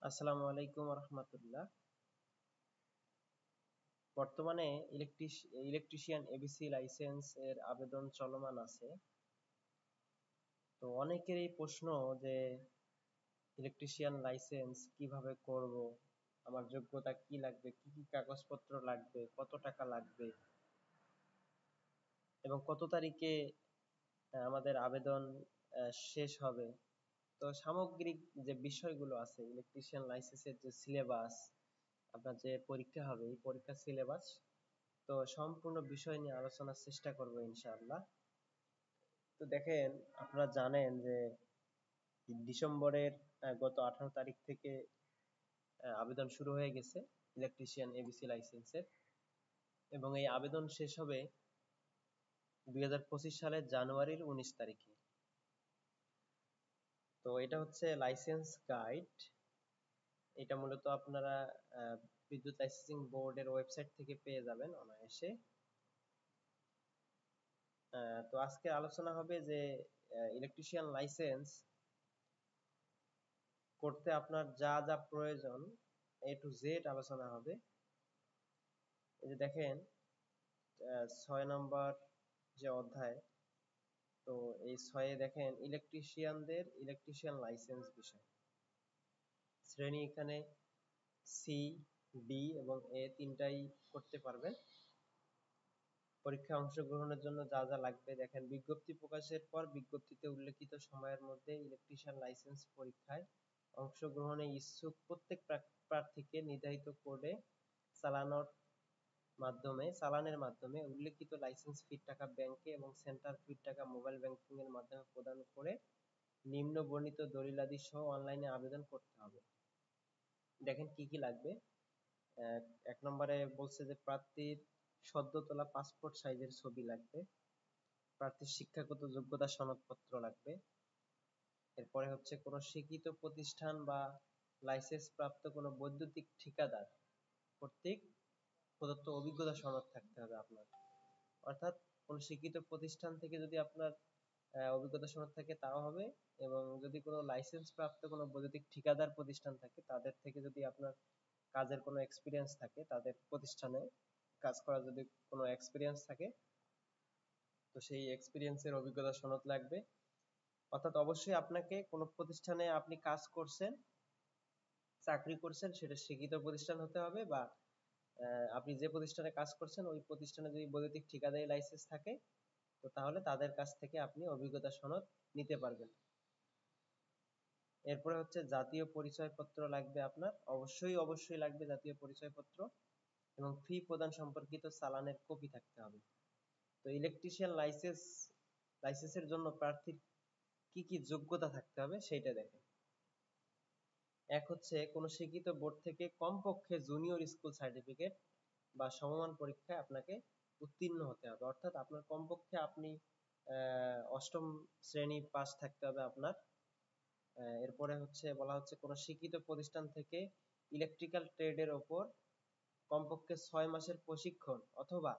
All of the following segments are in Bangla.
আসসালামু আলাইকুম রহমতুল্লাহ। বর্তমানে ইলেকট্রিশিয়ান এবিসি লাইসেন্স এর আবেদন চলমান আছে। তো অনেকেরই প্রশ্ন যে ইলেকট্রিশিয়ান লাইসেন্স কিভাবে করব, আমার যোগ্যতা কি লাগবে, কি কি কাগজপত্র লাগবে, কত টাকা লাগবে এবং কত তারিখে আমাদের আবেদন শেষ হবে। তো সামগ্রিক যে বিষয়গুলো আছে ইলেকট্রিশিয়ান লাইসেন্সের যে সিলেবাস, আপনার যে পরীক্ষা হবে এই পরীক্ষার সিলেবাস, তো সম্পূর্ণ বিষয় নিয়ে আলোচনার চেষ্টা করব ইনশাআল্লাহ। তো দেখেন, আপনারা জানেন যে ডিসেম্বরের গত 18 তারিখ থেকে আবেদন শুরু হয়ে গেছে ইলেকট্রিশিয়ান এবিসি লাইসেন্সের, এবং এই আবেদন শেষ হবে 2025 সালের জানুয়ারির 19 তারিখে। তো এটা হচ্ছে লাইসেন্স গাইড। এটা মূলত আপনারা বিদ্যুৎ লাইসেন্সিং বোর্ডের ওয়েবসাইট থেকে পেয়ে যাবেন অনায়াসে। তো আজকে আলোচনা হবে যে ইলেকট্রিশিয়ান লাইসেন্স করতে আপনার যা যা প্রয়োজন, এ টু জেড আলোচনা হবে। এই যে দেখেন, 6 নম্বর যে অধ্যায়, তো এই 6-এ দেখেন ইলেকট্রিশিয়ানদের ইলেকট্রিশিয়ান লাইসেন্স বিষয় শ্রেণী। এখানে সি, ডি এবং এ তিনটাই করতে পারবেন। পরীক্ষায় অংশগ্রহণের জন্য যা যা লাগবে দেখেন, বিজ্ঞপ্তি প্রকাশের পর বিজ্ঞপ্তিতে উল্লেখিত সময়ের মধ্যে ইলেকট্রিশিয়ান লাইসেন্স পরীক্ষায় অংশগ্রহণে ইচ্ছুক প্রত্যেক প্রার্থীকে নির্ধারিত কোডে চালানের মাধ্যমে উল্লেখিত লাইসেন্স ফির টাকা ব্যাংকে এবং সেন্টার ফির টাকা মোবাইল ব্যাংকিং এর মাধ্যমে প্রদান করে নিম্ন বর্ণিত দলিলাদি সহ অনলাইনে আবেদন করতে হবে। দেখেন কি কি লাগবে। 1 নম্বরে বলছে যে প্রার্থীর সদ্য তোলা পাসপোর্ট সাইজের ছবি লাগবে, প্রার্থীর শিক্ষাগত যোগ্যতা সনদপত্র লাগবে। এরপরে হচ্ছে কোনো স্বীকৃত প্রতিষ্ঠান বা লাইসেন্স প্রাপ্ত কোনো বৈদ্যুতিক ঠিকাদার কর্তৃক প্রদত্ত অভিজ্ঞতা সনদ থাকতে হবে আপনার। অর্থাৎ কোনো স্বীকৃত প্রতিষ্ঠান থেকে যদি আপনার অভিজ্ঞতা সনদ থাকে তাও হবে, এবং যদি কোনো লাইসেন্স প্রাপ্ত কোনো বৈদ্যুতিক ঠিকাদার প্রতিষ্ঠান থাকে তাদের থেকে যদি আপনার কাজের কোনো এক্সপিরিয়েন্স থাকে, তাদের প্রতিষ্ঠানে কাজ করার যদি কোনো এক্সপিরিয়েন্স থাকে, তো সেই এক্সপিরিয়েন্সের অভিজ্ঞতা সনদ লাগবে। অর্থাৎ অবশ্যই আপনাকে কোনো প্রতিষ্ঠানে আপনি কাজ করছেন, চাকরি করছেন, সেটা স্বীকৃত প্রতিষ্ঠান হতে হবে, বা আপনি যে প্রতিষ্ঠানে কাজ করছেন ওই প্রতিষ্ঠানে যদি বৈদ্যুতিক ঠিকাদারি লাইসেন্স থাকে, তো তাহলে তাদের কাছ থেকে আপনি অভিজ্ঞতা সনদ নিতে পারবেন। এরপরে হচ্ছে জাতীয় পরিচয়পত্র লাগবে আপনার, অবশ্যই লাগবে জাতীয় পরিচয়পত্র, এবং ফি প্রদান সম্পর্কিত চালানের কপি থাকতে হবে। তো ইলেকট্রিশিয়ান লাইসেন্সের জন্য প্রার্থীর কি কি যোগ্যতা থাকতে হবে সেইটা দেখেন। এক হচ্ছে কোনো স্বীকৃত বোর্ড থেকে কমপক্ষে জুনিয়র স্কুল সার্টিফিকেট বা সমমান পরীক্ষায় আপনাকে উত্তীর্ণ হতে হবে। অর্থাৎ আপনার কমপক্ষে আপনি 8ম শ্রেণী পাস থাকতে হবে আপনার। এরপরে বলা হচ্ছে কোনো স্বীকৃত প্রতিষ্ঠান থেকে ইলেকট্রিক্যাল ট্রেডের ওপর কমপক্ষে 6 মাসের প্রশিক্ষণ অথবা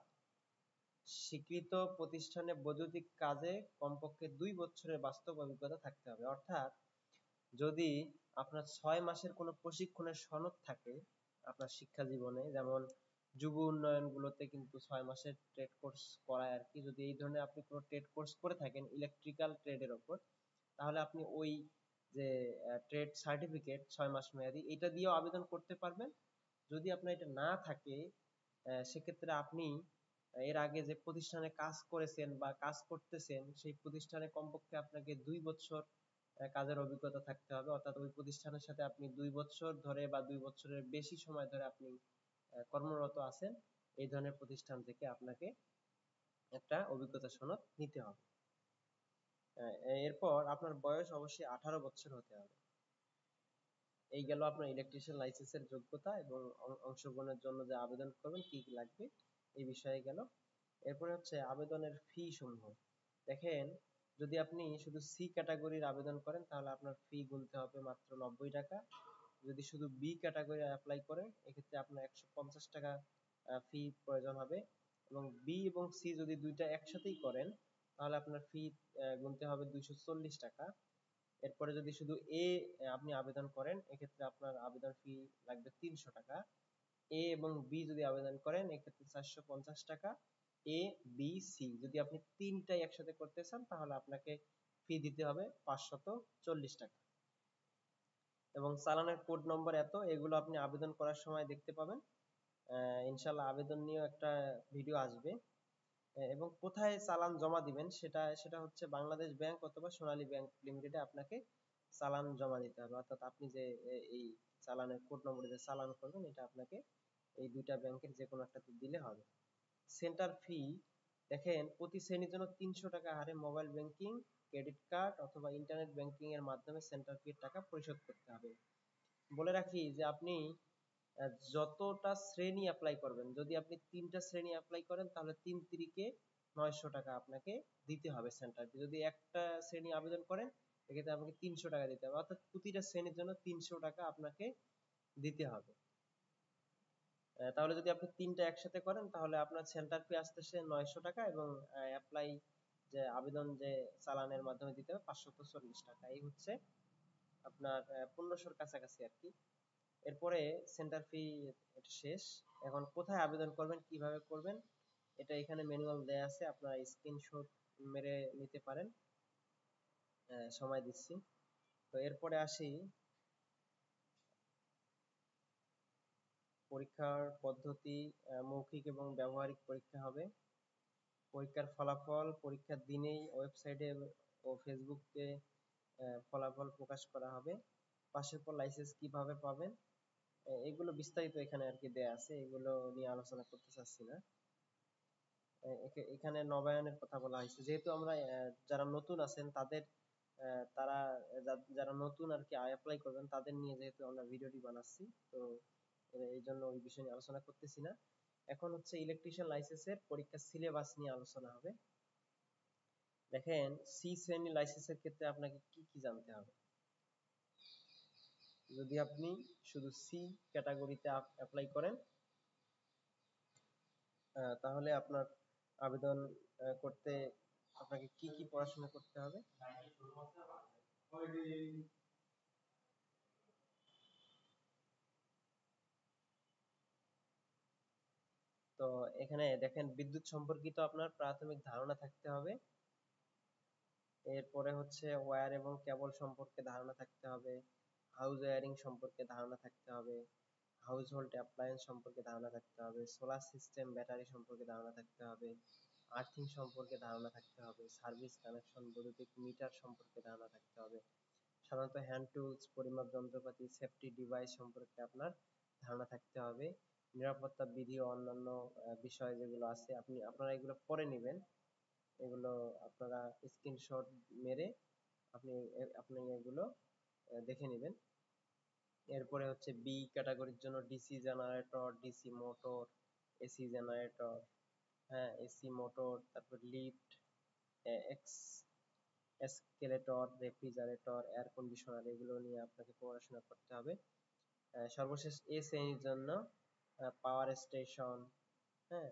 স্বীকৃত প্রতিষ্ঠানে বৈদ্যুতিক কাজে কমপক্ষে 2 বছরের বাস্তব অভিজ্ঞতা থাকতে হবে। অর্থাৎ যদি আপনার 6 মাসের কোনো প্রশিক্ষণের সনদ থাকে আপনার শিক্ষা জীবনে, যেমন যুব উন্নয়নগুলোতে কিন্তু 6 মাসের ট্রেড কোর্স করায় আর কি, যদি এই ধরনের আপনি কোনো ট্রেড কোর্স করে থাকেন ইলেকট্রিক্যাল ট্রেডের ওপর, তাহলে আপনি ওই যে ট্রেড সার্টিফিকেট 6 মাস মেয়াদি, এটা দিয়েও আবেদন করতে পারবেন। যদি আপনার এটা না থাকে, সেক্ষেত্রে আপনি এর আগে যে প্রতিষ্ঠানে কাজ করেছেন বা কাজ করতেছেন সেই প্রতিষ্ঠানে কমপক্ষে আপনাকে 2 বছর কাজের অভিজ্ঞতা থাকতে হবে। অর্থাৎ ওই প্রতিষ্ঠানের সাথে আপনি 2 বছর ধরে বা 2 বছরের বেশি সময় ধরে আপনি কর্মরত আছেন, এই ধরনের প্রতিষ্ঠান থেকে আপনাকে একটা অভিজ্ঞতা সনদ নিতে হবে। এরপর আপনার বয়স অবশ্যই 18 বছর হতে হবে। এই গেল আপনার ইলেকট্রিশিয়ান লাইসেন্সের যোগ্যতা এবং অংশগ্রহণের জন্য যে আবেদন করবেন কি কি লাগবে এই বিষয়ে গেল। এরপরে হচ্ছে আবেদনের ফি সমূহ। দেখেন, যদি আপনি শুধু সি ক্যাটাগরির আবেদন করেন তাহলে আপনার ফি গুনতে হবে মাত্র 90 টাকা। যদি শুধু বি ক্যাটাগরি অ্যাপ্লাই করেন এক্ষেত্রে আপনার 150 টাকা ফি প্রয়োজন হবে, এবং বি এবং সি যদি দুইটা একসাথেই করেন তাহলে আপনার ফি গুনতে হবে 240 টাকা। এরপরে যদি শুধু এ আপনি আবেদন করেন, এক্ষেত্রে আপনার আবেদন ফি লাগবে 300 টাকা। এ এবং বি যদি আবেদন করেন, এক্ষেত্রে 450 টাকা। এ বি সি যদি আপনি তিনটাই একসাথে করতে চান, তাহলে আপনাকে ফি দিতে হবে 540 টাকা। এবং চালানের কোড নম্বর এত, এগুলো আপনি আবেদন করার সময় দেখতে পাবেন। ইনশাল্লাহ আবেদন নিয়েও একটা ভিডিও আসবে। এবং কোথায় চালান জমা দিবেন, সেটা সেটা হচ্ছে বাংলাদেশ ব্যাংক অথবা সোনালী ব্যাংক লিমিটেডে আপনাকে চালান জমা দিতে হবে। অর্থাৎ আপনি যে এই চালানের কোড নম্বরে যে চালান করবেন, এটা আপনাকে এই দুইটা ব্যাংকের যে কোনো একটাতে দিলে হবে। সেন্টার ফি দেখেন, প্রতি শ্রেণীর জন্য 300 টাকা হারে মোবাইল ব্যাংকিং, ক্রেডিট কার্ড অথবা ইন্টারনেট ব্যাংকিং এর মাধ্যমে সেন্টার ফির টাকা পরিশোধ করতে হবে। বলে রাখি যে আপনি যতটা শ্রেণী অ্যাপ্লাই করবেন, যদি আপনি 3টা শ্রেণী অ্যাপ্লাই করেন, তাহলে 3 তিরিকে 900 টাকা আপনাকে দিতে হবে সেন্টার ফি। যদি একটা শ্রেণী আবেদন করেন, এক্ষেত্রে আপনাকে 300 টাকা দিতে হবে। অর্থাৎ প্রতিটা শ্রেণীর জন্য 300 টাকা আপনাকে দিতে হবে। তাহলে যদি আপনি তিনটা একসাথে করেন, তাহলে আপনার সেন্টার ফি আসতেছে 900 টাকা এবং অ্যাপ্লাই যে আবেদন যে চালানের মাধ্যমে দিতে হবে 540 টাকা। এই হচ্ছে আপনার 1500-র কাছাকাছি আর কি। এরপরে সেন্টার ফি শেষ। এখন কোথায় আবেদন করবেন, কিভাবে করবেন, এটা এখানে ম্যানুয়াল দেয়া আছে, আপনারা স্ক্রিনশট মেরে নিতে পারেন। সময় দিচ্ছি। তো এরপরে আসি, পরীক্ষার পদ্ধতি। মৌখিক এবং ব্যবহারিক পরীক্ষা হবে। পরীক্ষার ফলাফল পরীক্ষার দিনেই ওয়েবসাইটে ও ফেসবুকে ফলাফল প্রকাশ করা হবে। পাশের পর লাইসেন্স কিভাবে পাবেন, এগুলো বিস্তারিত এখানে আর কি দেয়া আছে, এগুলো নিয়ে আলোচনা করতে চাচ্ছি না। এখানে নবায়নের কথা বলা হয়েছে, যেহেতু আমরা যারা নতুন আছেন তাদের তারা যারা নতুন আর কি অ্যাপ্লাই করবেন, তাদের নিয়ে যেহেতু আমরা ভিডিওটি বানাচ্ছি, তো এই জন্য ওই বিষয় নিয়ে আলোচনা করতেছি না। এখন হচ্ছে ইলেকট্রিশিয়ান লাইসেন্সের পরীক্ষার সিলেবাস নিয়ে আলোচনা হবে। দেখেন, সি শ্রেণী লাইসেন্সের ক্ষেত্রে আপনাকে কি কি জানতে হবে। যদি আপনি শুধু সি ক্যাটাগরিতে অ্যাপ্লাই করেন, তাহলে আপনার আবেদন করতে আপনাকে কি কি পড়াশোনা করতে হবে। তো এখানে দেখেন, বিদ্যুৎ সম্পর্কিত আপনার প্রাথমিক ধারণা থাকতে হবে। এরপরে হচ্ছে ওয়্যার এবং কেবল সম্পর্কে ধারণা থাকতে হবে। হাউস ওয়্যারিং সম্পর্কে ধারণা থাকতে হবে। হাউস হোল্ড অ্যাপ্লায়েন্স সম্পর্কে ধারণা থাকতে হবে। সোলার সিস্টেম, ব্যাটারি সম্পর্কে ধারণা থাকতে হবে। আর্থিং সম্পর্কে ধারণা থাকতে হবে। সার্ভিস কানেকশন, বৈদ্যুতিক মিটার সম্পর্কে ধারণা থাকতে হবে। সাধারণত হ্যান্ড টুলস, পরিমাপ যন্ত্রপাতি, সেফটি ডিভাইস সম্পর্কে আপনার ধারণা থাকতে হবে। নিরাপত্তা বিধি ও অন্যান্য বিষয় যেগুলো আছে, আপনারা এগুলো পড়ে নেবেন। এগুলো আপনারা স্ক্রিনশট মেরে আপনি আপনি এগুলো দেখে নেবেন। এরপরে হচ্ছে বি ক্যাটাগরির জন্য DC generator, DC motor, AC generator, হ্যাঁ এসি মোটর, তারপর lift, x escalator, refrigerator, air conditioner, এগুলো নিয়ে আপনাকে পড়াশোনা করতে হবে। সর্বশেষ এ শ্রেণীর জন্য পাওয়ার স্টেশন, হ্যাঁ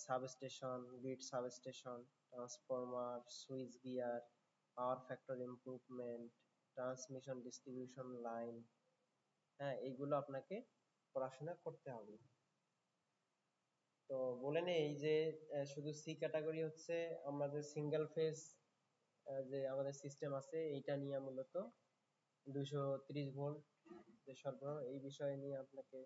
substation, grid substation, transformer, switch gear, power factor improvement, transmission distribution line, হ্যাঁ এইগুলো আপনাকে পড়াশোনা করতে হবে। তো বলে নেই যে শুধু সি ক্যাটাগরি হচ্ছে আমাদের সিঙ্গেল ফেজ যে আমাদের সিস্টেম আছে, এইটা নিয়ে মূলত 230 ভোল্ট যে সরবরাহ, এই বিষয় নিয়ে আপনাকে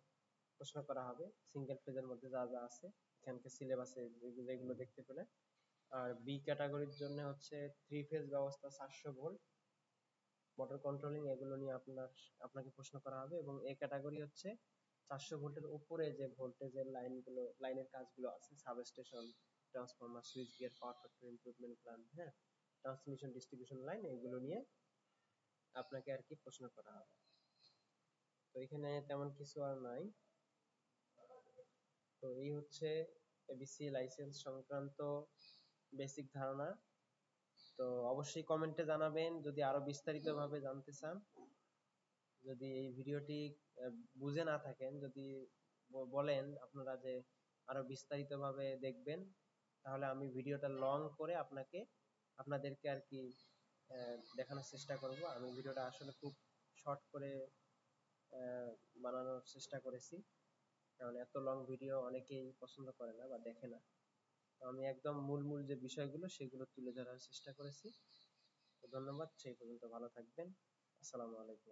প্রশ্ন করা হবে। সিঙ্গেল ফেজের মধ্যে যা যা আছে এখানকার সিলেবাসে যেগুলো দেখতে পেলেন। আর বি ক্যাটাগরির জন্য হচ্ছে 3 ফেজ ব্যবস্থা, 400 ভোল্ট, মোটর কন্ট্রোলিং, এগুলো নিয়ে আপনাকে প্রশ্ন করা হবে। এবং এ ক্যাটাগরি হচ্ছে 400 ভোল্টের উপরে যে ভোল্টেজের লাইনের কাজগুলো আছে, substation, transformer, switch gear, power factor improvement plan, হ্যাঁ ট্রান্সমিশন ডিস্ট্রিবিউশন লাইন, এগুলো নিয়ে আপনাকে আর কি প্রশ্ন করা হবে। তো এখানে তেমন কিছু আর নাই। তো এই হচ্ছে এবিসি লাইসেন্স সংক্রান্ত বেসিক ধারণা। তো অবশ্যই কমেন্টে জানাবেন যদি আরো বিস্তারিত ভাবে জানতে চান। যদি এই ভিডিওটি বুঝে না থাকেন, যদি বলেন আপনারা যে আরো বিস্তারিত ভাবে দেখবেন, তাহলে আমি ভিডিওটা লং করে আপনাদেরকে আর কি দেখানোর চেষ্টা করব। আমি ভিডিওটা আসলে খুব শর্ট করে আহ, বানানোর চেষ্টা করেছি, কারণ এত লং ভিডিও অনেকেই পছন্দ করে না বা দেখে না। তো আমি একদম মূল মূল যে বিষয়গুলো সেগুলো তুলে ধরার চেষ্টা করেছি। তো ধন্যবাদ, সেই পর্যন্ত ভালো থাকবেন। আসসালামু আলাইকুম।